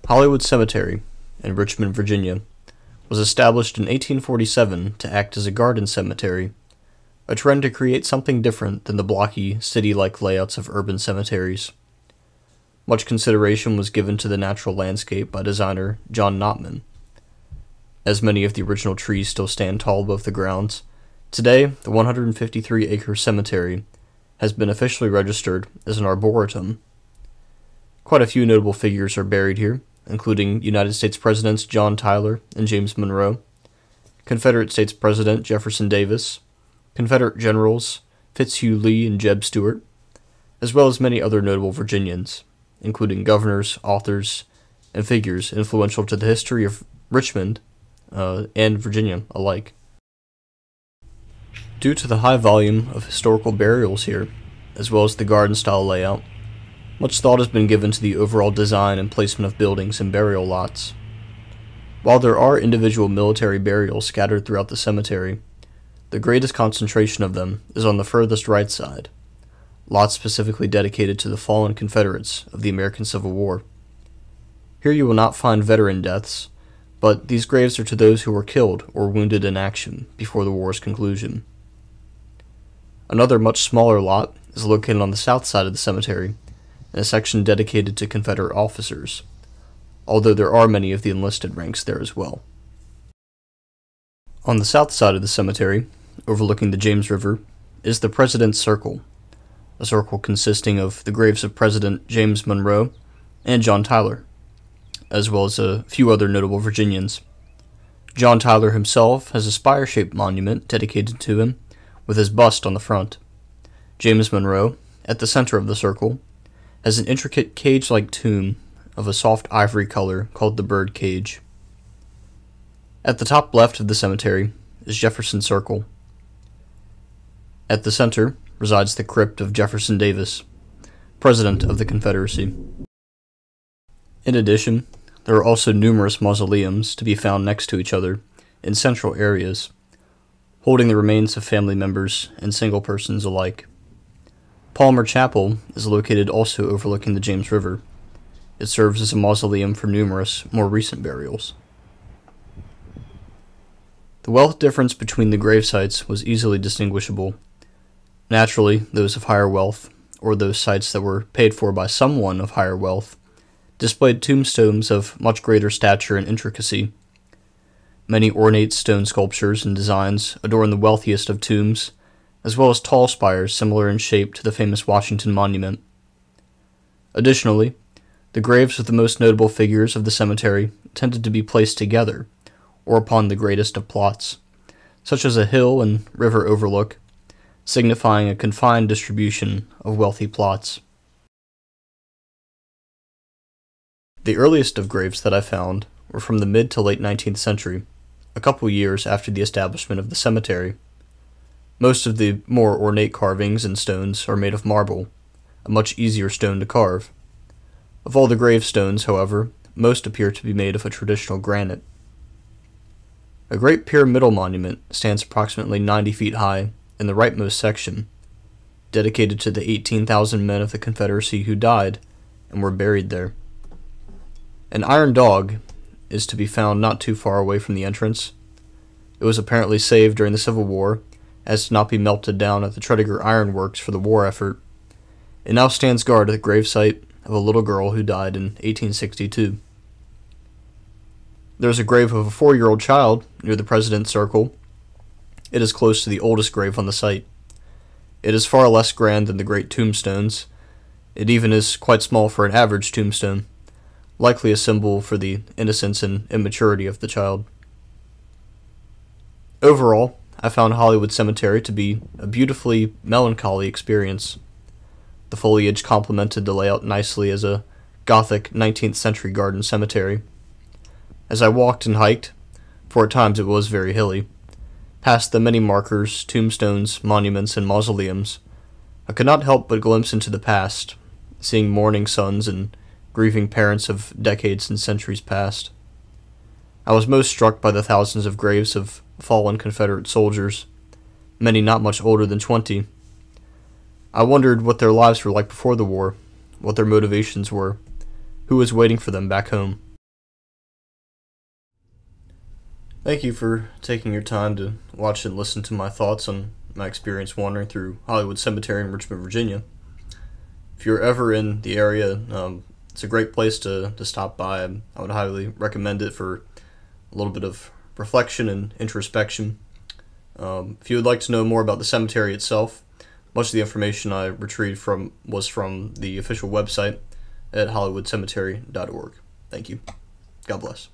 Hollywood Cemetery in Richmond, Virginia, was established in 1847 to act as a garden cemetery, a trend to create something different than the blocky, city-like layouts of urban cemeteries. Much consideration was given to the natural landscape by designer John Notman. As many of the original trees still stand tall above the grounds, today the 153-acre cemetery has been officially registered as an arboretum. Quite a few notable figures are buried here, including United States Presidents John Tyler and James Monroe, Confederate States President Jefferson Davis, Confederate Generals Fitzhugh Lee and Jeb Stuart, as well as many other notable Virginians, including governors, authors, and figures influential to the history of Richmond and Virginia alike. Due to the high volume of historical burials here, as well as the garden-style layout, much thought has been given to the overall design and placement of buildings and burial lots. While there are individual military burials scattered throughout the cemetery, the greatest concentration of them is on the furthest right side, lots specifically dedicated to the fallen Confederates of the American Civil War. Here you will not find veteran deaths, but these graves are to those who were killed or wounded in action before the war's conclusion. Another much smaller lot is located on the south side of the cemetery, in a section dedicated to Confederate officers, although there are many of the enlisted ranks there as well. On the south side of the cemetery, overlooking the James River, is the President's Circle, a circle consisting of the graves of President James Monroe and John Tyler, as well as a few other notable Virginians. John Tyler himself has a spire-shaped monument dedicated to him, with his bust on the front. James Monroe, at the center of the circle, has an intricate cage-like tomb of a soft ivory color called the bird cage. At the top left of the cemetery is Jefferson Circle. At the center resides the crypt of Jefferson Davis, President of the Confederacy. In addition, there are also numerous mausoleums to be found next to each other in central areas, holding the remains of family members and single persons alike. Palmer Chapel is located also overlooking the James River. It serves as a mausoleum for numerous, more recent burials. The wealth difference between the grave sites was easily distinguishable. Naturally, those of higher wealth, or those sites that were paid for by someone of higher wealth, displayed tombstones of much greater stature and intricacy. Many ornate stone sculptures and designs adorn the wealthiest of tombs, as well as tall spires similar in shape to the famous Washington Monument. Additionally, the graves of the most notable figures of the cemetery tended to be placed together, or upon the greatest of plots, such as a hill and river overlook, signifying a confined distribution of wealthy plots. The earliest of graves that I found were from the mid to late 19th century, a couple years after the establishment of the cemetery. Most of the more ornate carvings and stones are made of marble, a much easier stone to carve. Of all the gravestones, however, most appear to be made of a traditional granite. A great pyramidal monument stands approximately 90 feet high in the rightmost section, dedicated to the 18,000 men of the Confederacy who died and were buried there. An iron dog is to be found not too far away from the entrance. It was apparently saved during the Civil War, as to not be melted down at the Tredegar Iron Works for the war effort. It now stands guard at the gravesite of a little girl who died in 1862. There is a grave of a 4-year-old child near the President's Circle. It is close to the oldest grave on the site. It is far less grand than the great tombstones. It even is quite small for an average tombstone, likely a symbol for the innocence and immaturity of the child. Overall, I found Hollywood Cemetery to be a beautifully melancholy experience. The foliage complemented the layout nicely as a Gothic 19th-century garden cemetery. As I walked and hiked, for at times it was very hilly, past the many markers, tombstones, monuments, and mausoleums, I could not help but glimpse into the past, seeing mourning sons and grieving parents of decades and centuries past. I was most struck by the thousands of graves of fallen Confederate soldiers, many not much older than 20. I wondered what their lives were like before the war, what their motivations were, who was waiting for them back home. Thank you for taking your time to watch and listen to my thoughts on my experience wandering through Hollywood Cemetery in Richmond, Virginia. If you're ever in the area, it's a great place to stop by. I would highly recommend it for a little bit of reflection and introspection. If you would like to know more about the cemetery itself, much of the information I retrieved was from the official website at hollywoodcemetery.org. Thank you. God bless.